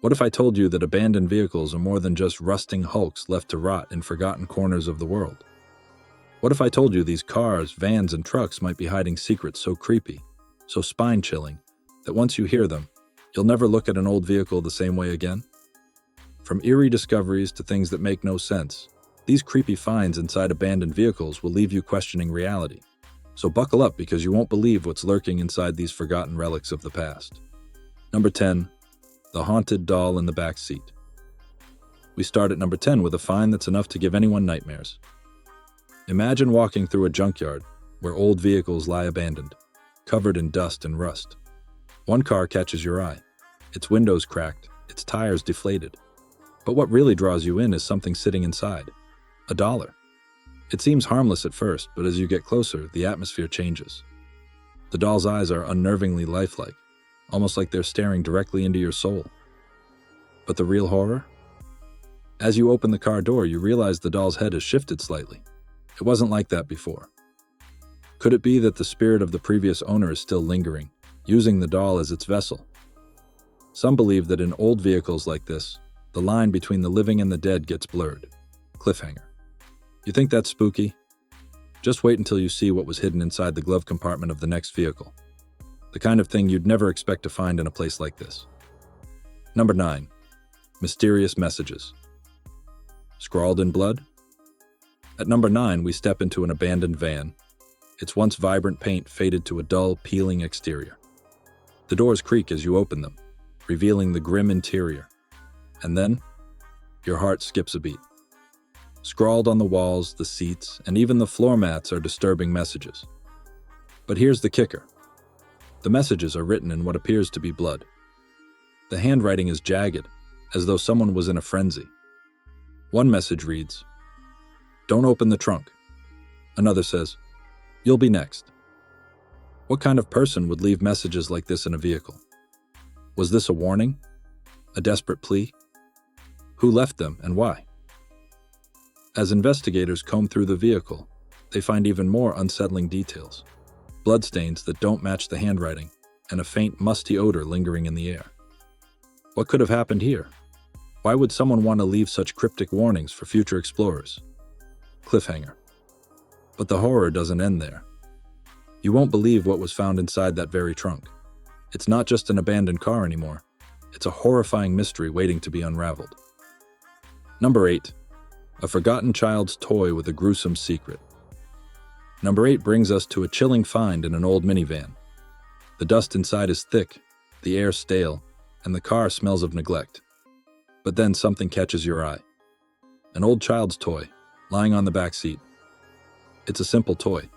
What if I told you that abandoned vehicles are more than just rusting hulks left to rot in forgotten corners of the world? What if I told you these cars, vans, and trucks might be hiding secrets so creepy, so spine-chilling, that once you hear them, you'll never look at an old vehicle the same way again? From eerie discoveries to things that make no sense, these creepy finds inside abandoned vehicles will leave you questioning reality. So buckle up because you won't believe what's lurking inside these forgotten relics of the past. Number 10. The haunted doll in the back seat. We start at number 10 with a find that's enough to give anyone nightmares. Imagine walking through a junkyard where old vehicles lie abandoned, covered in dust and rust. One car catches your eye, its windows cracked, its tires deflated. But what really draws you in is something sitting inside. A dollar. It seems harmless at first, but as you get closer, the atmosphere changes. The doll's eyes are unnervingly lifelike, almost like they're staring directly into your soul. But the real horror? As you open the car door, you realize the doll's head has shifted slightly. It wasn't like that before. Could it be that the spirit of the previous owner is still lingering, using the doll as its vessel? Some believe that in old vehicles like this, the line between the living and the dead gets blurred. Cliffhanger. You think that's spooky? Just wait until you see what was hidden inside the glove compartment of the next vehicle. The kind of thing you'd never expect to find in a place like this. Number 9. Mysterious messages. Scrawled in blood? At number 9, we step into an abandoned van. Its once vibrant paint faded to a dull, peeling exterior. The doors creak as you open them, revealing the grim interior. And then, your heart skips a beat. Scrawled on the walls, the seats, and even the floor mats are disturbing messages. But here's the kicker. The messages are written in what appears to be blood. The handwriting is jagged, as though someone was in a frenzy. One message reads, "Don't open the trunk." Another says, "You'll be next." What kind of person would leave messages like this in a vehicle? Was this a warning? A desperate plea? Who left them and why? As investigators comb through the vehicle, they find even more unsettling details. Bloodstains that don't match the handwriting, and a faint, musty odor lingering in the air. What could have happened here? Why would someone want to leave such cryptic warnings for future explorers? Cliffhanger. But the horror doesn't end there. You won't believe what was found inside that very trunk. It's not just an abandoned car anymore. It's a horrifying mystery waiting to be unraveled. Number 8. A forgotten child's toy with a gruesome secret. Number 8 brings us to a chilling find in an old minivan. The dust inside is thick, the air stale, and the car smells of neglect. But then something catches your eye. An old child's toy, lying on the back seat. It's a simple toy,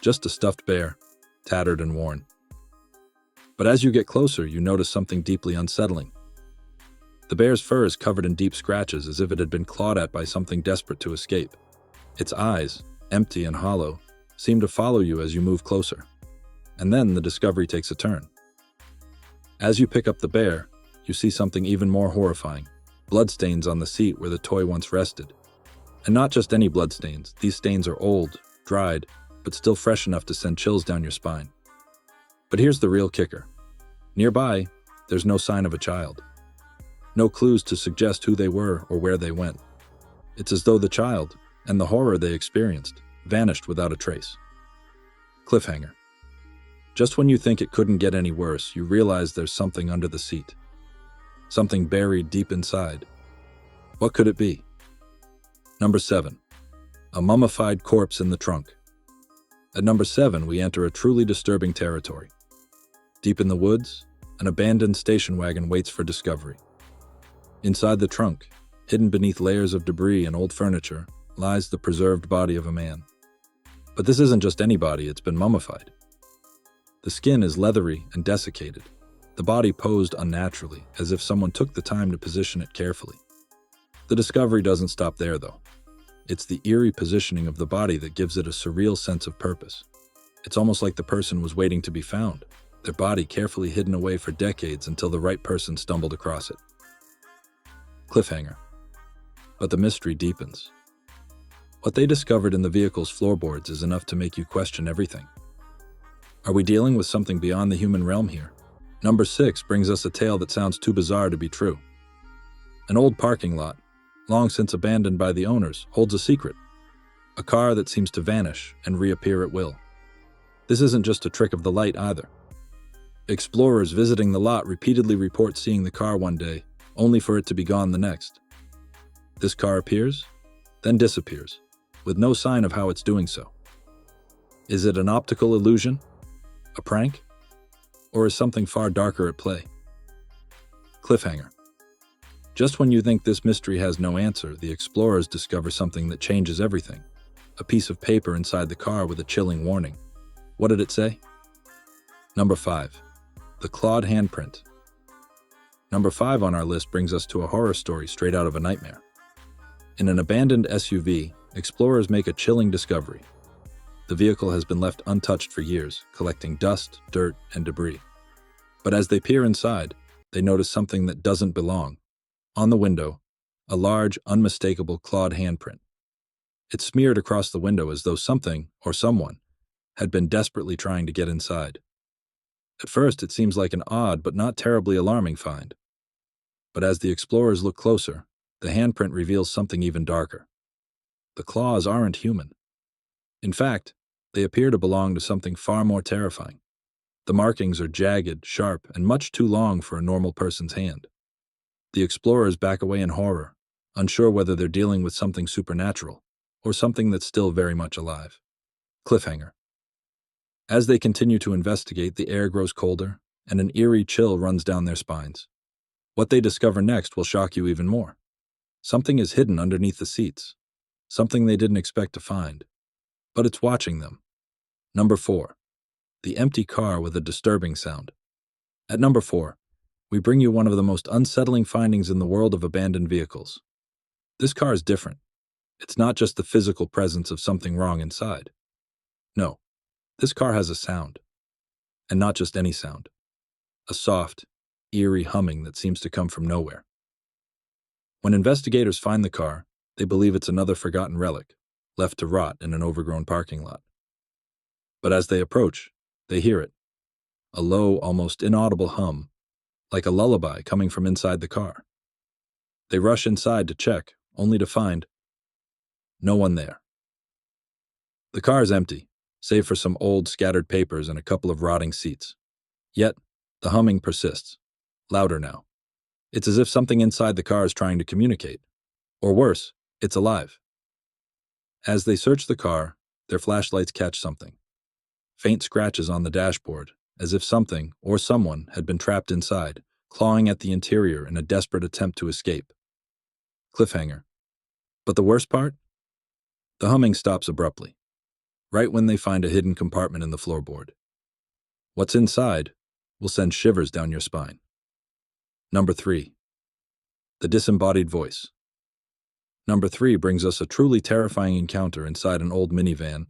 just a stuffed bear, tattered and worn. But as you get closer, you notice something deeply unsettling. The bear's fur is covered in deep scratches as if it had been clawed at by something desperate to escape. Its eyes, empty and hollow, seem to follow you as you move closer. And then the discovery takes a turn. As you pick up the bear, you see something even more horrifying. Bloodstains on the seat where the toy once rested. And not just any bloodstains. These stains are old, dried, but still fresh enough to send chills down your spine. But here's the real kicker. Nearby, there's no sign of a child. No clues to suggest who they were or where they went. It's as though the child, and the horror they experienced, vanished without a trace. Cliffhanger. Just when you think it couldn't get any worse, you realize there's something under the seat. Something buried deep inside. What could it be? Number 7. A mummified corpse in the trunk. At number 7, we enter a truly disturbing territory. Deep in the woods, an abandoned station wagon waits for discovery. Inside the trunk, hidden beneath layers of debris and old furniture, lies the preserved body of a man. But this isn't just any body, it's been mummified. The skin is leathery and desiccated, the body posed unnaturally, as if someone took the time to position it carefully. The discovery doesn't stop there, though. It's the eerie positioning of the body that gives it a surreal sense of purpose. It's almost like the person was waiting to be found, their body carefully hidden away for decades until the right person stumbled across it. Cliffhanger. But the mystery deepens. What they discovered in the vehicle's floorboards is enough to make you question everything. Are we dealing with something beyond the human realm here? Number 6 brings us a tale that sounds too bizarre to be true. An old parking lot, long since abandoned by the owners, holds a secret. A car that seems to vanish and reappear at will. This isn't just a trick of the light either. Explorers visiting the lot repeatedly report seeing the car one day, only for it to be gone the next. This car appears, then disappears, with no sign of how it's doing so. Is it an optical illusion? A prank? Or is something far darker at play? Cliffhanger. Just when you think this mystery has no answer, the explorers discover something that changes everything. A piece of paper inside the car with a chilling warning. What did it say? Number 5. The clawed handprint. Number 5 on our list brings us to a horror story straight out of a nightmare. In an abandoned SUV, explorers make a chilling discovery. The vehicle has been left untouched for years, collecting dust, dirt, and debris. But as they peer inside, they notice something that doesn't belong. On the window, a large, unmistakable clawed handprint. It's smeared across the window as though something, or someone, had been desperately trying to get inside. At first, it seems like an odd but not terribly alarming find. But as the explorers look closer, the handprint reveals something even darker. The claws aren't human. In fact, they appear to belong to something far more terrifying. The markings are jagged, sharp, and much too long for a normal person's hand. The explorers back away in horror, unsure whether they're dealing with something supernatural or something that's still very much alive. Cliffhanger. As they continue to investigate, the air grows colder, and an eerie chill runs down their spines. What they discover next will shock you even more. Something is hidden underneath the seats, something they didn't expect to find, but it's watching them. Number 4. The empty car with a disturbing sound. At number 4, we bring you one of the most unsettling findings in the world of abandoned vehicles. This car is different. It's not just the physical presence of something wrong inside. No, this car has a sound. And not just any sound. A soft, eerie humming that seems to come from nowhere. When investigators find the car, they believe it's another forgotten relic, left to rot in an overgrown parking lot. But as they approach, they hear it. A low, almost inaudible hum, like a lullaby coming from inside the car. They rush inside to check, only to find no one there. The car is empty, save for some old, scattered papers and a couple of rotting seats. Yet, the humming persists, louder now. It's as if something inside the car is trying to communicate. Or worse, it's alive. As they search the car, their flashlights catch something. Faint scratches on the dashboard, as if something or someone had been trapped inside, clawing at the interior in a desperate attempt to escape. Cliffhanger. But the worst part? The humming stops abruptly, right when they find a hidden compartment in the floorboard. What's inside will send shivers down your spine. Number 3. The disembodied voice. Number 3 brings us a truly terrifying encounter inside an old minivan,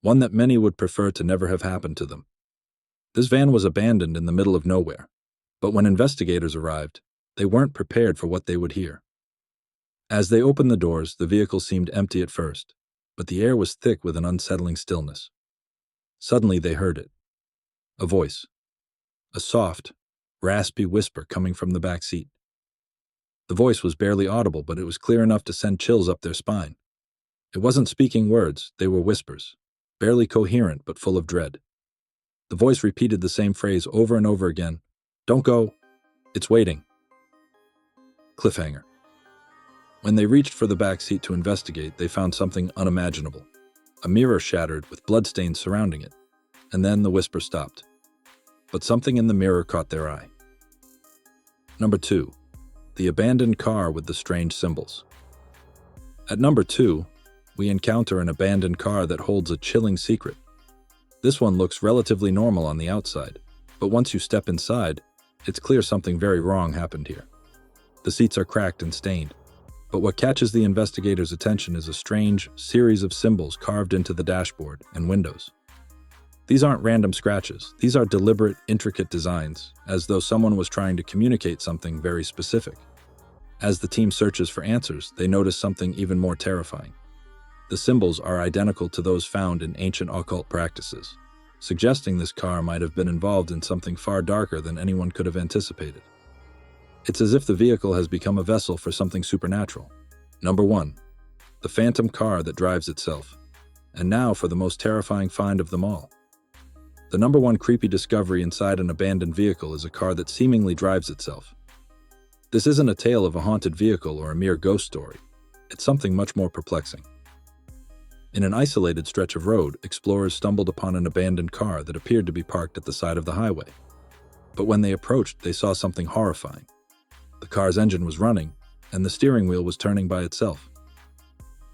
one that many would prefer to never have happened to them. This van was abandoned in the middle of nowhere, but when investigators arrived, they weren't prepared for what they would hear. As they opened the doors, the vehicle seemed empty at first, but the air was thick with an unsettling stillness. Suddenly they heard it. A voice. A soft, raspy whisper coming from the back seat. The voice was barely audible, but it was clear enough to send chills up their spine. It wasn't speaking words, they were whispers, barely coherent but full of dread. The voice repeated the same phrase over and over again. Don't go. It's waiting. Cliffhanger. When they reached for the back seat to investigate, they found something unimaginable. A mirror shattered with bloodstains surrounding it. And then the whisper stopped. But something in the mirror caught their eye. Number 2. The abandoned car with the strange symbols. At number 2, we encounter an abandoned car that holds a chilling secret. This one looks relatively normal on the outside, but once you step inside, it's clear something very wrong happened here. The seats are cracked and stained, but what catches the investigators' attention is a strange series of symbols carved into the dashboard and windows. These aren't random scratches, these are deliberate, intricate designs, as though someone was trying to communicate something very specific. As the team searches for answers, they notice something even more terrifying. The symbols are identical to those found in ancient occult practices, suggesting this car might have been involved in something far darker than anyone could have anticipated. It's as if the vehicle has become a vessel for something supernatural. Number 1. The phantom car that drives itself. And now for the most terrifying find of them all. The number 1 creepy discovery inside an abandoned vehicle is a car that seemingly drives itself. This isn't a tale of a haunted vehicle or a mere ghost story. It's something much more perplexing. In an isolated stretch of road, explorers stumbled upon an abandoned car that appeared to be parked at the side of the highway. But when they approached, they saw something horrifying. The car's engine was running, and the steering wheel was turning by itself.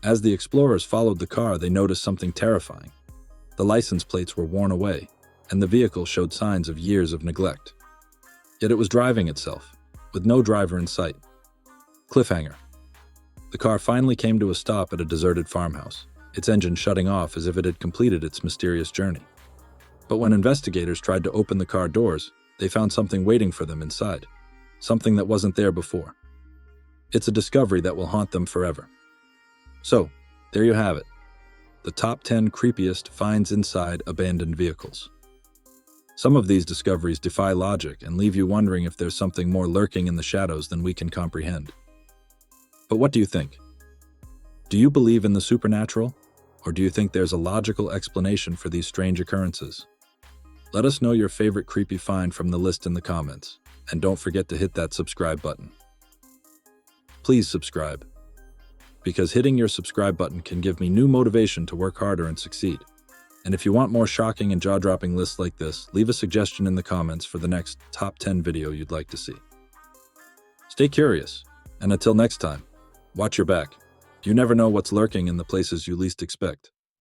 As the explorers followed the car, they noticed something terrifying. The license plates were worn away, and the vehicle showed signs of years of neglect. Yet it was driving itself, with no driver in sight. Cliffhanger. The car finally came to a stop at a deserted farmhouse, its engine shutting off as if it had completed its mysterious journey. But when investigators tried to open the car doors, they found something waiting for them inside, something that wasn't there before. It's a discovery that will haunt them forever. So, there you have it. The top 10 creepiest finds inside abandoned vehicles. Some of these discoveries defy logic and leave you wondering if there's something more lurking in the shadows than we can comprehend. But what do you think? Do you believe in the supernatural? Or do you think there's a logical explanation for these strange occurrences? Let us know your favorite creepy find from the list in the comments, and don't forget to hit that subscribe button. Please subscribe, because hitting your subscribe button can give me new motivation to work harder and succeed. And if you want more shocking and jaw-dropping lists like this, leave a suggestion in the comments for the next top 10 video you'd like to see. Stay curious, and until next time, watch your back. You never know what's lurking in the places you least expect.